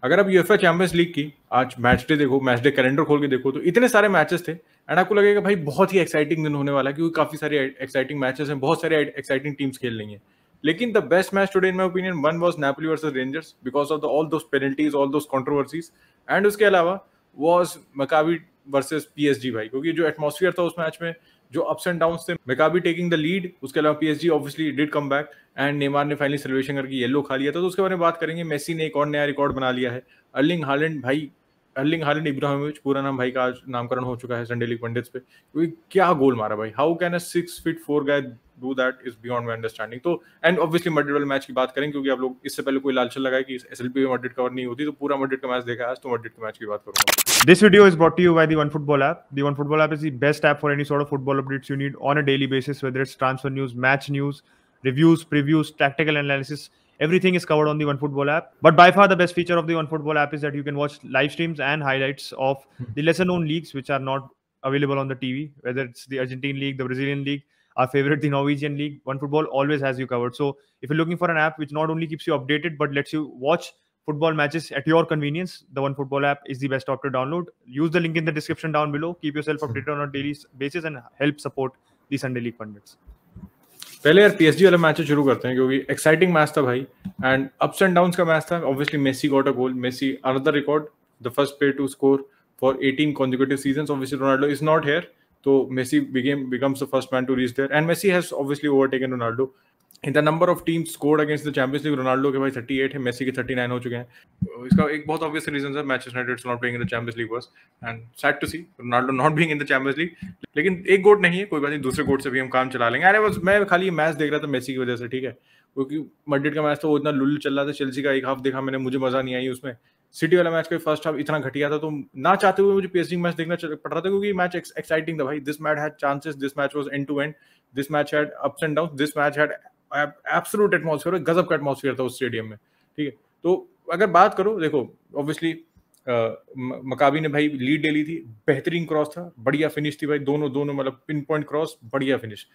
अगर आप UEFA Champions league की आज मैच डे देखो, मैच डे कैलेंडर खोल के देखो, तो इतने सारे मैचेस थे एंड आपको लगेगा भाई बहुत ही एक्साइटिंग दिन होने वाला है, क्योंकि काफी सारे एक्साइटिंग मैचेस हैं, बहुत सारे एक्साइटिंग टीम्स खेल रही हैं. लेकिन the best match today in my opinion one was Napoli versus rangers because of all those penalties, all those controversies. And उसके अलावा वाज मकाबी वर्सेस पीएसजी भाई, क्योंकि जो एटमॉस्फेयर था उस मैच में, जो अप्स एंड डाउन्स थे, मकाबी टेकिंग द लीड, उसके अलावा PSG obviously did come back and Neymar ने फाइनली सेलिब्रेशन करके येलो खा लिया था. तो उसके बारे में बात करेंगे. मेसी ने एक और नया रिकॉर्ड बना लिया है. अर्लिंग हालैंड भाई, अर्लिंग हालैंड इब्राहिमोविच पूरा नाम भाई का आज नामकरण हो चुका है संडे लीग पंडित्स पे, क्योंकि क्या गोल मारा भाई. How can a 6'4" guy do that is beyond my understanding. तो एंड ऑब्वियसली मैड्रिड वाले मैच की बात करें, क्योंकि आप लोग इससे पहले कोई लालच लगाए कि एसएलपी में मैड्रिड कवर नहीं होती, तो पूरा मैड्रिड का मैच देखा आज, तो मैड्रिड के मैच की बात करूंगा. This video is brought to you by the OneFootball app. The OneFootball app is the best app for any sort of football updates you need on a daily basis, whether it's transfer news, match news, reviews, previews, tactical analysis. Everything is covered on the OneFootball app. But by far the best feature of the OneFootball app is that you can watch live streams and highlights of the lesser known leagues which are not available on the TV, whether it's the Argentine league, the Brazilian league, our favorite, the Norwegian league. OneFootball always has you covered. So if you're looking for an app which not only keeps you updated but lets you watch football matches at your convenience, the OneFootball app is the best app to download. Use the link in the description down below. Keep yourself updated on a daily basis and help support the Sunday League pundits. पहले यार PSG वाला match शुरू करते हैं, क्योंकि exciting match था भाई and ups and downs का मैच था. Obviously Messi got a goal. Messi another record, the first player to score for 18 consecutive seasons. Obviously Ronaldo is not here, so Messi becomes the first man to reach there, and Messi has obviously overtaken Ronaldo in the number of teams scored against the Champions League. Ronaldo के भाई 38 है, Messi के 39 हो चुके हैं. इसका एक बहुत obvious reason है Manchester United not playing in the Champions League was, and sad to see Ronaldo not being in the Champions League. लेकिन एक गोट नहीं है, कोई बात नहीं, दूसरे गोट से भी हम काम चला लेंगे. अरे बस मैं खाली मैच देख रहा था मेसी की वजह से, ठीक है, क्योंकि मैड्रिड का मैच था वो इतना लुल चल रहा था. चेल्सी का एक हाफ देखा मैंने, मुझे मजा नहीं आई उसमें. सिटी वाला मैच का फर्स्ट हाफ इतना घटिया था, तो ना चाहते हुए मुझे पीएसजी मैच देखना पड़ रहा था, क्योंकि मैच एक्साइटिंग था भाई. This match had chances, this match was end to end, this match had ups and downs, this match had absolute atmosphere, गजब का एटमॉस्फेयर था उस स्टेडियम में, ठीक है. तो अगर बात करो, देखो ऑब्वियसली मकाबी ने भाई लीड ले ली थी, बेहतरीन क्रॉस था, बढ़िया फिनिश थी भाई, दोनों मतलब पिन पॉइंट क्रॉस, बढ़िया फिनिश.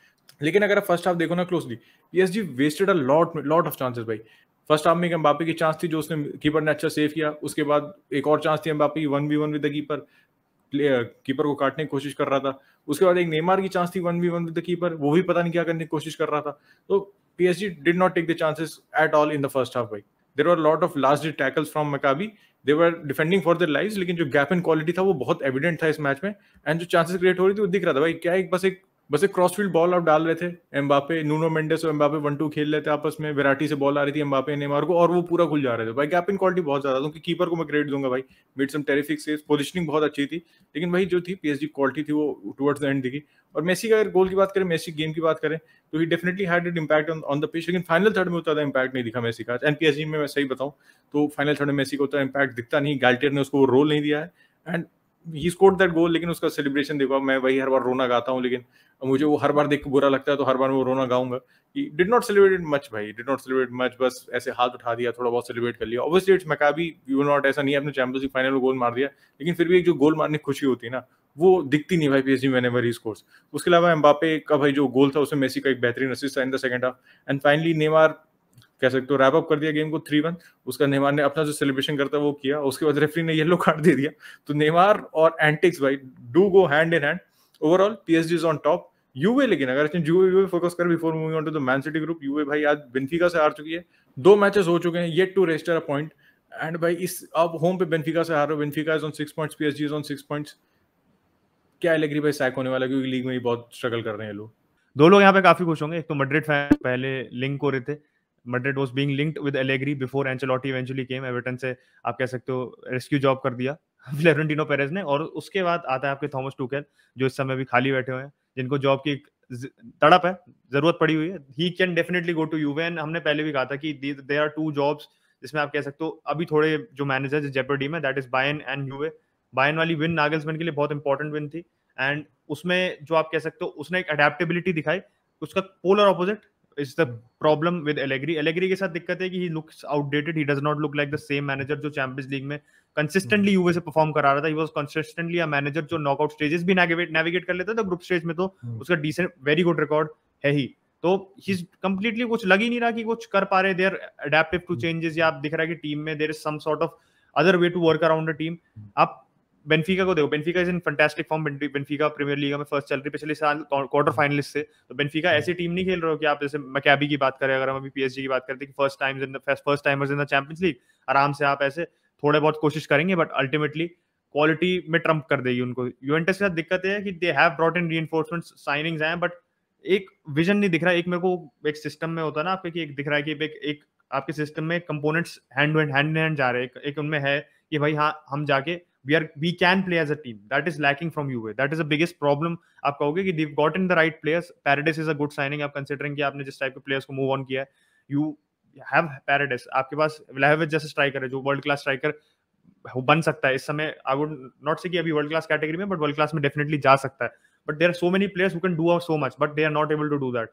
लेकिन अगर आप फर्स्ट हाफ देखो ना closely, PSG wasted a lot of chances भाई. फर्स्ट हाफ में एम्बापे की चांस थी जो उसने कीपर ने अच्छा सेव किया. उसके बाद एक और चांस थी एम्बापे की 1v1 विद द कीपर को काटने की कोशिश कर रहा था. उसके बाद एक नेमार की चांस थी 1v1 विद द कीपर, वो भी पता नहीं क्या करने की कोशिश कर रहा था. तो PSG did not take the chances at all in the first half भाई. There were lot of last ditch tackles from Maccabi, they were defending for their lives, लेकिन जो गैप इन क्वालिटी था वो बहुत एविडेंट था इस match में. And जो चांसेस क्रिएट हो रही थी वो दिख रहा था भाई. क्या बस एक क्रॉसफील्ड बॉल आप डाल रहे थे, एम्बापे, नूनो मेंडेस और एम्बापे 1-2 खेल लेते आपस में, वेराटी से बॉल आ रही थी एम्बापे नेमार को, और वो पूरा खुल जा रहे थे भाई. गैप इन क्वालिटी बहुत ज्यादा, क्योंकि कीपर को मैं क्रेडिट दूंगा भाई, made some terrific saves, positioning बहुत अच्छी थी, लेकिन भाई जो थी पीएसजी क्वालिटी थी वो टुवर्ड्स द एंड दिखी. और मेसी का अगर गोल की बात करें, मेसी गेम की बात करें, तो he definitely had an impact on the pitch, लेकिन फाइनल थर्ड में उतना ज्यादा इंपैक्ट नहीं दिखा मेसी का. एंड पीएसजी में मैं सही बताऊं तो फाइनल थर्ड में मेसी को उतना इंपैक्ट दिखता नहीं. गाल्टियर ने उसको रोल नहीं दिया है and he scored that goal, लेकिन उसका सेलिब्रेशन देखो. मैं वही हर बार रोना गाता हूँ, लेकिन मुझे वो हर बार देख के बुरा लगता है, तो हर बार मैं वो रोना गाऊंगा. डिड नॉट सेलिब्रेट मच भाई, डिड नॉट सेलिब्रेट मच, बस ऐसे हाथ उठा दिया, थोड़ा बहुत सेलिब्रेट कर लिया. Obviously it's Maccabi, you not, ऐसा नहीं है आपने चैंपियंस लीग फाइनल में गोल मार दिया, लेकिन फिर भी एक जो गोल मारने की खुशी होती है ना, वो दिखती नहीं भाई पीएसजी में व्हेनेवर ही स्कोर्स. उसके अलावा एम्बापे का भाई जो गोल था उसमें मेसी का एक बेहतरीन असिस्ट था in the second half. And finally Neymar कह सकते हो रैप अप कर दिया गेम को 3-1. उसका नेमार ने अपना जो सेलिब्रेशन करता है वो किया, उसके बाद रेफरी ने येलो कार्ड दे दिया. तो नेमार और एंटिक्स भाई do go hand in hand. Overall PSG is on top. यूवे, लेकिन अगर यूवे फोकस कर before moving on to the Man City group, यूवे भाई आज बेंफिका से हार चुकी है. 2 मैचेस हो चुके हैं, yet to register a point. And भाई इस अब होम पे बेंफिका से हार रहे हो. बेंफिका is on 6 points, PSG is on 6 points. क्या एलेग्री भाई सैक होने वाला, क्योंकि लीग में ही बहुत स्ट्रगल कर रहे हैं लोग. दो लोग यहाँ पे काफी खुश होंगे. एक तो मैड्रिड फैन पहले लिंक हो रहे थे, Madrid was being linked with Allegri before Ancelotti eventually came. Everton से आप कह सकते हो रेस्क्यू जॉब कर दिया फ्लोरेंटिनो पेरेज ने. और उसके बाद आता है आपके थॉमस टुकेल, जो इस समय भी खाली बैठे हुए हैं, जिनको जॉब की तड़प है, जरूरत पड़ी हुई है. He can definitely go to Juve. And हमने पहले भी कहा था कि देयर आर 2 जॉब्स जिसमें आप कह सकते हो अभी थोड़े जो मैनेजर जेपर्डी में, that is Bayern and यूवे. Bayern वाली विन नागल्समैन के लिए बहुत इंपॉर्टेंट विन थी, एंड उसमें जो आप कह सकते हो उसने एक अडेप्टेबिलिटी दिखाई. उसका polar opposite is the problem with Allegri. Allegri के साथ दिक्कत है कि he looks outdated, he does not look like the same manager जो चैंपियंस लीग में कंसिस्टेंटली यूवे से परफॉर्म करा रहा था. He was consistently a manager जो नॉकआउट स्टेजेस भी नेविगेट कर लेता था. ग्रुप स्टेज में तो उसका डिसेंट वेरी गुड रिकॉर्ड है ही. तो ही इज कंप्लीटली, कुछ लग ही नहीं रहा कि कुछ कर पा रहे. They are adaptive to changes, या आप दिख रहा है कि टीम में there is some sort of other way to work around the team. आप बेनफिका को देखो, Benfica is in fantastic form, Benfica Premier League में फर्स्ट चल रही, पिछले साल क्वार्टर फाइनलिस्ट से। तो बेनफिका ऐसी टीम नहीं खेल रहे हो कि आप जैसे मैकाबी की बात करें, अगर हम अभी पीएसजी की बात करते हैं कि first timers in the Champions league, आराम से आप ऐसे थोड़े बहुत कोशिश करेंगे, बट अल्टीमेटली क्वालिटी में ट्रम्प कर देगी उनको। यूवेंटस के साथ दिक्कत है कि they have brought in reinforcements, signings हैं, बट एक विजन नहीं दिख रहा है। एक मेरे को एक सिस्टम में होता है ना आपके कि एक दिख रहा है कि एक आपके सिस्टम में कंपोनेंट्स हैंड इन हैंड जा रहे हैं। एक उनमें है कि भाई हाँ, हम जाके we can play as a team. That is lacking from Juve. That is the biggest problem. आप कहोगे कि they've gotten the right players. Paredes is a good signing. आप considering कि आपने जिस टाइप के players को move on किया है, you have Paredes. आपके पास Vlahovic जैसे स्ट्राइकर है जो वर्ल्ड क्लास स्ट्राइकर बन सकता है इस समय। आई वुड नॉट से कि अभी वर्ल्ड क्लास कैटेगरी में, बट वर्ल्ड क्लास में डेफिनेटली जा सकता है। But there are so many players who can do so much, but they are not able to do that.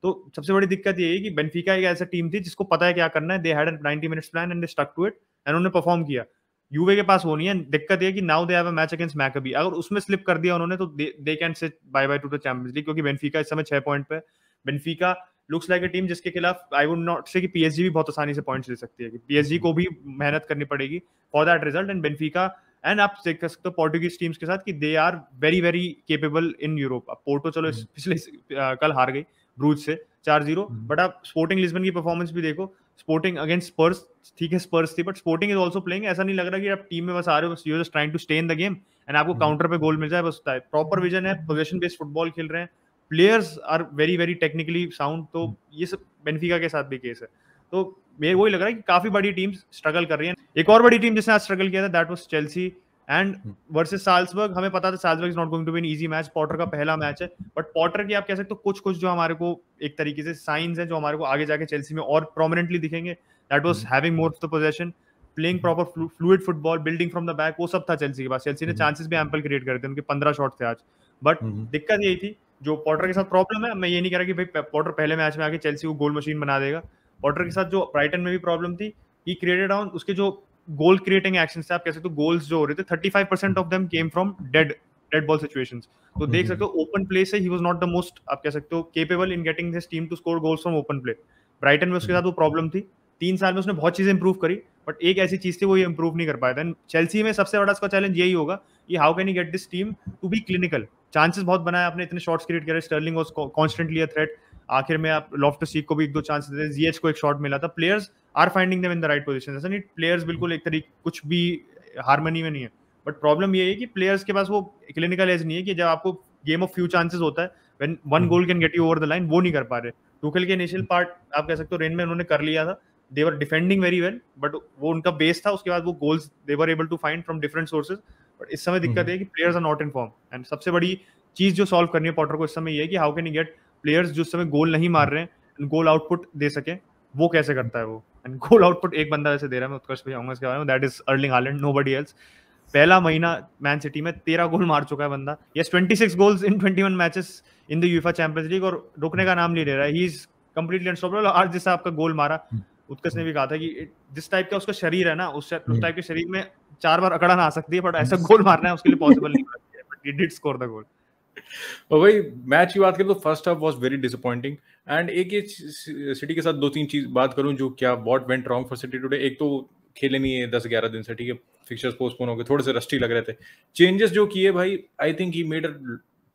तो सबसे बड़ी दिक्कत ये है कि बेनफिका एक ऐसा टीम थी जिसको पता है क्या करना है। They had 90 minutes plan and they stuck to it and उन्होंने परफॉर्म किया। यूवे के पास वो नहीं है। दिक्कत ये कि now they have a match against Maccabi, अगर उसमें स्लिप कर दिया उन्होंने तो they can say bye bye to the Champions League, क्योंकि बेनफिका इस समय 6 पॉइंट पे। Benfica looks like a team जिसके खिलाफ आई वुड नॉट से कि पीएसजी भी बहुत आसानी से पॉइंट्स ले सकती है, कि पीएसजी को भी मेहनत करनी पड़ेगी for that result. And Benfica and आप देख सकते हो पोर्टुगीज टीम्स के साथ कि they are very very capable in Europe. अब पोर्टो चलो पिछले कल हार गई ब्रूज से 4-0, बट आप स्पोर्टिंग लिस्बन की परफॉर्मेंस भी देखो। स्पोर्टिंग अगेंस्ट स्पर्स, ठीक है स्पर्स थी, but sporting is also playing. ऐसा नहीं लग रहा कि आप टीम में बस आ रहे हो, बस you are just trying to stay in the game and आपको काउंटर पे गोल मिल जाए, बस प्रॉपर विजन है, पोजीशन बेस्ड फुटबॉल खेल रहे हैं, players are very very technically sound. तो ये सब बेनफिका के साथ भी केस है। तो मेरे वही लग रहा है कि काफी बड़ी टीम्स स्ट्रगल कर रही हैं। एक और बड़ी टीम जिसने आज स्ट्रगल किया था that was Chelsea and versus Salzburg. हमें पता था Salzburg is not going to be an easy match, Potter का पहला मैच है, बट पॉटर की आप कह सकते हो कुछ जो हमारे को एक तरीके से साइंस हैं जो हमारे को आगे जाके चेल्सी में और प्रोमिनेंटली दिखेंगे। That was having more of the possession, playing proper fluid football, building from the back, वो सब था चेल्सी के पास। चेल्सी ने चांसेस भी एम्पल क्रिएट करे थे, उनके 15 शॉट थे आज। बट दिक्कत यही थी जो पॉटर के साथ प्रॉब्लम है। मैं ये नहीं कह रहा कि भाई पॉटर पहले मैच में आके चेल्सी को गोल मशीन बना देगा। पॉटर के साथ जो ब्राइटन में भी प्रॉब्लम थी, ही क्रिएटेड ऑन उसके जो गोल क्रिएटिंग एक्शंस थे, आप कह सकते हो गोल्स जो हो रहे थे 35% of them came from dead ball situations. तो देख सकते हो ओपन प्ले से he was not the most, आप कह सकते हो, capable in getting this team to score goals from open play. Brighton में उसके साथ वो प्रॉब्लम थी। 3 साल में उसने बहुत चीजें इंप्रूव करी, बट एक ऐसी चीज थी वो ये इंप्रूव नहीं कर पाया था। चेल्सी में सबसे बड़ा इसका चैलेंज यही होगा कि how can you get this team to be clinical. Chances बहुत बनाए आपने, इतने शॉट्स क्रिएट करे, Sterling was constantly a threat, आखिर में आप लॉफ्टस-चीक को भी 1-2 चांस देते, जीएच को एक शॉट मिला था। Players are finding them in the right position. ऐसा नहीं प्लेयर्स बिल्कुल एक तरीके कुछ भी हार्मनी में नहीं है, बट प्रॉब्लम ये है कि प्लेयर्स के पास वो क्लिनिकल एज नहीं है कि जब आपको गेम ऑफ फ्यू चांसेस होता है when one goal can get you over the line, वो नहीं कर पा रहे। टुखल के इनिशियल पार्ट आप कह सकते हो रेन में उन्होंने कर लिया था, they were defending very well, but वो उनका बेस था। उसके बाद वो goals they were able to find from different sources. But इस समय दिक्कत है कि players are not in form, and सबसे बड़ी चीज जो सॉल्व करनी है पॉटर को इस समय ये है कि how can you gate players जो इस समय गोल नहीं मार रहे हैं गोल आउटपुट दे सके। वो कैसे करता है वो, एंड गोल आउटपुट एक बंदा वैसे दे रहा है, मैं उत्कर्ष भाई आऊंगा इसके बारे में, that is Erling Haaland, nobody else. पहला महीना मैन सिटी में 13 गोल मार चुका है बंदा। Yes, 26 goals in 21 matches in the UEFA Champions league, और रुकने का नाम नहीं ले रहा है। He is completely unstoppable. आज जैसा आपका गोल मारा, उत्कर्ष ने भी कहा था कि जिस टाइप का उसका शरीर है ना, उस टाइप के शरीर में 4 बार अकड़न आ सकती है, बट ऐसा गोल मारना है उसके लिए पॉसिबल नहीं है, but he did score the goal. और वही मैच की बात करें तो first half was very disappointing. And एक ये सिटी के साथ 2-3 चीज बात करूं जो क्या what went wrong for city today. एक तो खेले नहीं है 10-11 दिन से, ठीक है, फिक्चर्स पोस्टपोन हो गए, थोड़े से रस्टी लग रहे थे। चेंजेस जो किए भाई, I think he made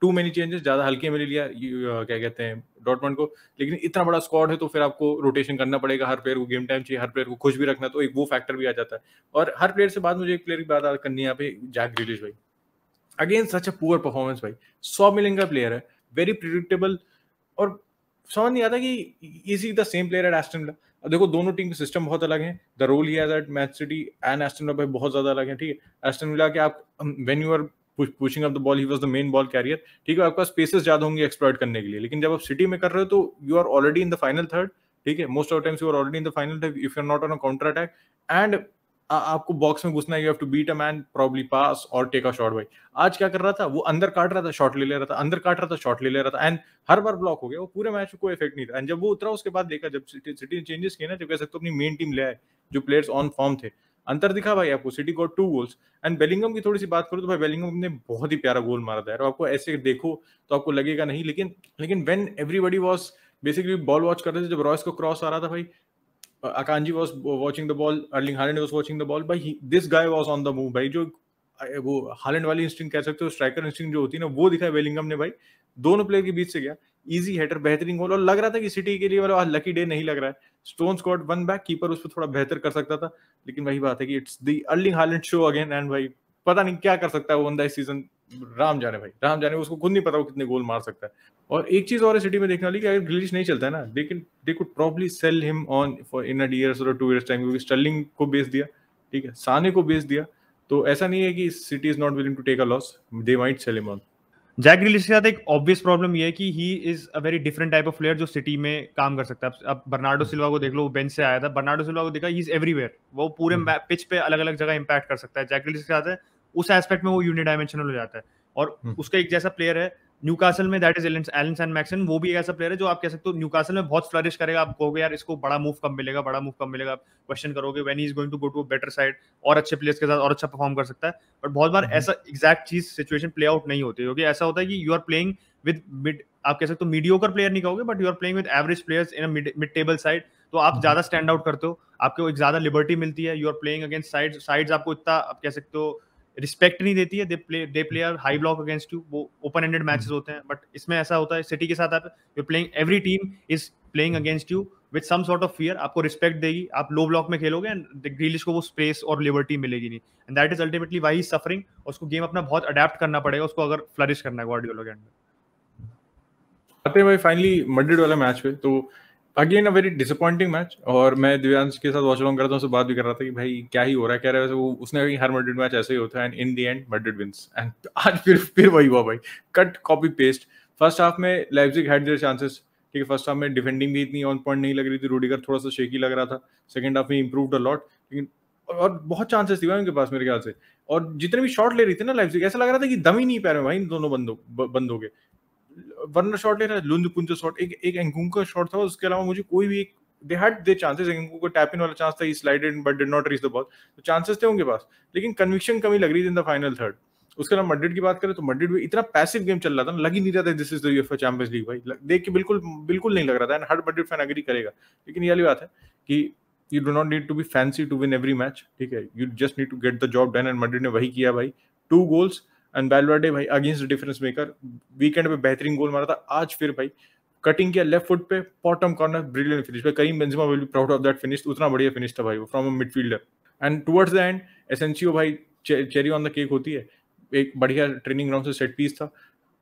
too many changes, ज्यादा हल्के में ले लिया क्या कहते हैं डॉर्टमंड को। लेकिन इतना बड़ा स्क्वाड है तो फिर आपको रोटेशन करना पड़ेगा, हर प्लेयर को गेम टाइम चाहिए, हर प्लेयर को खुश भी रखना, तो एक वो फैक्टर भी आ जाता है। और हर प्लेयर से बाद मुझे एक प्लेयर की बात करनी है यहाँ पे, जैक ग्रिलिश भाई, again such a poor performance भाई। 100 मिलियन का प्लेयर है, वेरी प्रिडिक्टेबल, और समझ नहीं आता कि is he the same player at Aston Villa. अब देखो दोनों टीम के सिस्टम बहुत अलग हैं, the role he has at Man City and Aston Villa भाई बहुत ज्यादा अलग है, ठीक है। एस्टन विला के आप when you are pushing up the ball, he was the main ball carrier, ठीक है, आपके पास स्पेसेस ज्यादा होंगे एक्सप्लॉइट करने के लिए। लेकिन जब आप सिटी में कर रहे हो तो you are already in the final third, ठीक है, most of times you are already in the final third if you are not on a counter attack, and आपको बॉक्स में घुसना है, you have to beat a man, probably pass और take a shot. भाई आज क्या कर रहा था वो, अंदर काट रहा था शॉट ले ले रहा था, अंदर काट रहा था शॉट ले ले रहा था, एंड हर बार ब्लॉक हो गया। वो पूरे मैच में कोई इफेक्ट नहीं था। एंड जब वो उतरा उसके बाद देखा, जब सिटी ने चेंजेस किए ना, जब कह सकते हो अपनी मेन टीम ले आए, जो प्लेयर्स ऑन फॉर्म थे, अंतर दिखा भाई आपको। City got 2 goals. And Bellingham की थोड़ी सी बात करूं तो भाई बेलिंगम ने बहुत ही प्यारा गोल मारा था यार। आपको ऐसे देखो तो आपको लगेगा नहीं, लेकिन when everybody was basically ball watch कर रहे थे, जब रॉयस को क्रॉस आ रहा था भाई, Akanji was watching the ball, Erling Haaland was watching the ball, भाई this guy was on the move भाई, जो वो हालैंड वाली इंस्टिंक्ट कह सकते हो, स्ट्राइकर इंस्टिंक्ट जो होती है ना, वो दिखा बेलिंगम ने भाई, दोनों प्लेयर के बीच से गया, इजी हेडर, बेहतरीन गोल, और लग रहा था कि सिटी के लिए वाला आज लकी डे नहीं लग रहा है, stones got one back, keeper उस पर थोड़ा बेहतर कर सकता था, लेकिन वही बात है कि it's the Erling Haaland show again, and भाई पता नहीं क्या कर सकता है वो बंदा इस सीजन, राम जाने भाई, राम जाने, उसको खुद नहीं पता वो कितने गोल मार सकता है। और एक चीज और है सिटी में देखने वाली कि अगर ग्रिलिश नहीं चलता है ना, they could probably cell him on for in a years और 2 years टाइम, क्योंकि स्टर्लिंग को बेच दिया, ठीक है, साने को बेच दिया, तो ऐसा नहीं है कि City is not willing to take a loss, they might sell him on. Jack Grealish के साथ एक ऑब्वियस प्रॉब्लम ये है कि he is a very different type of player जो सिटी में काम कर सकता है। अब बर्नार्डो सिल्वा को देख लो, वो बेंच से आया था, बर्नार्डो सिल्वा को देखा, ही इज एवरीवेयर, वो पूरे पिच पे अलग अलग जगह इंपैक्ट कर सकता है। जैक ग्रिलिश के साथ है उस एस्पेक्ट में वो यूनिडायमेंशनल हो जाता है, और उसका एक जैसा प्लेयर है न्यूकासल में, दैट इज एलन सैंड-मैक्सन, वो भी एक ऐसा प्लेयर है जो आप कह सकते हो न्यूकासल में बहुत फ्लरिश करेगा, आप कहोगे यार इसको बड़ा मूव कब मिलेगा, बड़ा मूव कब मिलेगा, आप क्वेश्चन करोगे when he is going to go to a better side, और अच्छे प्लेयर्स के साथ और अच्छा परफॉर्म कर सकता है, बट बहुत बार ऐसा एग्जैक्ट चीज सिचुएशन प्ले आउट नहीं होती, क्योंकि ऐसा होता है कि you are playing with mid, आप कह सकते हो मीडियोकर प्लेयर नहीं कहोगे, but you are playing with average players in a mid table side, तो आप ज्यादा स्टैंड आउट करते हो, आपको एक ज्यादा लिबर्टी मिलती है, you are playing against sides आपको इतना आप कह सकते हो रिस्पेक्ट नहीं देती है, they play are high block against you, वो ओपन एंडेड मैचेस होते हैं, बट इसमें ऐसा होता है सिटी के साथ, आप you are playing, every team is playing against you with some sort of fear, आपको रिस्पेक्ट देगी, आप लो ब्लॉक में खेलोगे एंड ग्रिलिश को वो स्पेस और लिबर्टी मिलेगी नहीं, and that is ultimately why he is suffering, और उसको गेम अपना बहुत अडैप्ट करना पड़ेगा उसको अगर फ्लरिश करना है गार्डियोला के अंडर। आते हैं भाई फाइनली मैड्रिड वाला मैच पे, तो again a very disappointing match, और मैं दिव्यांश के साथ वॉच अलोंग कर रहा था, उससे बात भी कर रहा था कि भाई क्या ही हो रहा है, कह रहा है वो, उसने कहा कि हर मैड्रिड मैच ऐसे ही होता है, and in the end Madrid wins, and आज फिर वही हुआ भाई, cut copy paste. First half में लाइप्जिग हैड देयर चांसेस, ठीक है, फर्स्ट हाफ में डिफेंडिंग भी इतनी ऑन पॉइंट नहीं लग रही थी, रूडिगर थोड़ा सा शेकी लग रहा था, सेकंड हाफ में इंप्रूव्ड अ लॉट, लेकिन और बहुत चांसेस थी भाई उनके पास मेरे ख्याल से, और जितने भी शॉट ले रही थी ना लाइप्जिग, ऐसा लग रहा था कि दम ही नहीं पा रहे भाई इन दोनों बंदों के, वरना शॉट ले रहा है, लुंज पुंजो शॉट, एक एंकुंग का शॉट था, उसके अलावा मुझे कोई भी एक, they had their chances, Nkunku को टैप इन वाला चांस था, he slided but did not reach the ball, तो चांसेस थे उनके पास, लेकिन कन्विक्शन कमी लग रही थी इन द फाइनल थर्ड। उसके अलावा मैड्रिड की बात करें तो मैड्रिड में इतना पैसिव गेम चल रहा था, लग ही नहीं रहा था this is the UEFA Champions League भाई, देख के बिल्कुल बिल्कुल नहीं लग रहा था, एंड हर मैड्रिड फैन एग्री करेगा, लेकिन ये वाली बात है कि you do not need to be fancy to win every match, ठीक है, you just need to get the job done, and Madrid ने वही किया भाई, 2 goals, एंड वेलवर्डे भाई against the difference maker, weekend पे बेहतरीन गोल मारा था, आज फिर भाई कटिंग किया लेफ्ट फुट पे, बॉटम कॉर्नर, ब्रिलियंट फिनिश भाई, Karim Benzema will be proud of that finish, उतना बढ़िया फिनिश था भाई वो from a midfielder, and towards the end Asensio भाई चेरी ऑन द केक होती है, एक बढ़िया ट्रेनिंग ग्राउंड से सेट पीस था,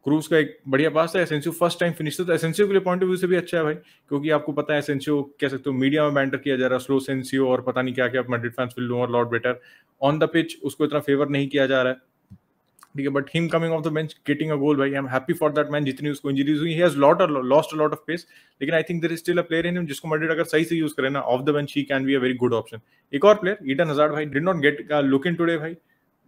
क्रूज का एक बढ़िया पास था, एसेंसियो फर्स्ट टाइम फिनिश था, तो एसेंसियो के लिए पॉइंट ऑफ व्यू से भी अच्छा है भाई, क्योंकि आपको पता है एसेंसियो कह सकते हो मीडिया में बैंटर किया जा रहा है, स्लो सेंसियो और पता नहीं क्या क्या, मैड्रिड फैंस विल डू और lot better, on the pitch उसको इतना फेवर नहीं किया जा रहा है, ठीक है, but him coming off the bench getting a goal भाई, I am happy for that man, जितनी उसको इंजरीज हुई, he has lost a lot of pace, लेकिन I think there is still a player in him जिसको Madrid अगर सही से use करे ना off the bench, he can be a very good option. एक और प्लेयर ईडन हजार्ड भाई did not get look in today भाई,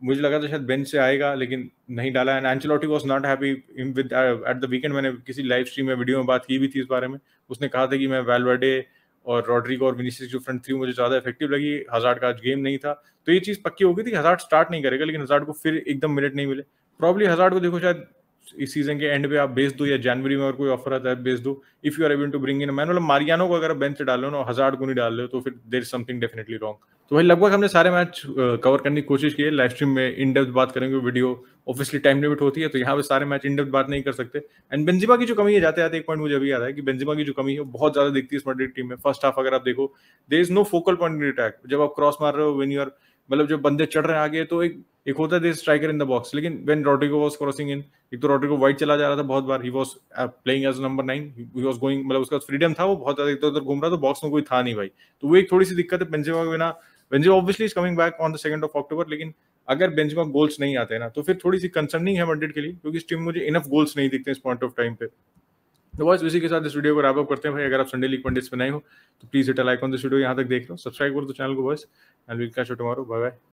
मुझे लगा था शायद बेंच से आएगा लेकिन नहीं डाला, and Ancelotti was not happy with at the weekend, मैंने किसी लाइव स्ट्रीम में वीडियो में बात की भी थी इस बारे में, उसने कहा था कि मैं वेलवर्डे और रॉड्रिगो और विनीसियस जो फ्रंट थ्री मुझे ज्यादा इफेक्टिव लगी, हजार्ड का आज गेम नहीं था, तो ये चीज पक्की हो गई थी कि हजार्ड स्टार्ट नहीं करेगा, लेकिन हजार्ड को फिर एकदम मिनट नहीं मिले, प्रॉब्ली हजार्ड को देखो शायद इस सीजन के एंड पे आप बेच दो, या जनवरी में और कोई ऑफर आता है बेच दो, if you are able to bring in man, मतलब मारियानो को अगर बेंच से डाल लो ना, हजार्ड को नहीं डाल रहे हो, तो फिर there is something definitely wrong. तो भाई लगभग हमने सारे मैच कवर करने की कोशिश की है, लाइव स्ट्रीम में इन डेप्थ बात करेंगे, वीडियो ऑब्वियसली टाइम लिमिट होती है, तो यहाँ पे सारे मैच इन डेप्थ बात नहीं कर सकते, एंड बेंजेमा की जो कमी है, जाते जाते एक पॉइंट मुझे अभी याद है कि बेंजेमा की जो कमी है वो बहुत ज्यादा दिखती है इस मैड्रिड टीम में। फर्स्ट हाफ अगर आप देखो, there is no focal point in attack, जब आप क्रॉस मार रहे हो, व्हेन यू आर, मतलब जब बंदे चढ़ रहे हैं आगे, तो एक होता है स्ट्राइकर इन द बॉक्स, लेकिन when Rodrigo was crossing in, एक तो रॉड्रिगो वाइड चला जा रहा था बहुत बार, he was playing as number 9, he was going, मतलब उसका फ्रीडम था, वो बहुत ज्यादा इधर उधर घूम रहा था, बॉक्स में कोई था नहीं भाई, तो वो एक थोड़ी सी दिक्कत है बेंजेमा के बिना। Benzema obviously is coming back on the 2nd of October, लेकिन अगर बेंजेमा गोल्स नहीं आते ना, तो फिर थोड़ी सी कंसर्निंग है मैड्रिड के लिए, क्योंकि इस टीम में मुझे इनफ गोल्स नहीं दिखते इस पॉइंट ऑफ टाइम पे। तो बस इसी के साथ इस वीडियो को रैप अप करते हैं भाई, अगर आप संडे लीग पंडित्स पे नए हो तो please hit a like on this video, यहाँ तक देख लो, सब्सक्राइब करो तो चैनल को बस, and we will catch you tomorrow, bye bye.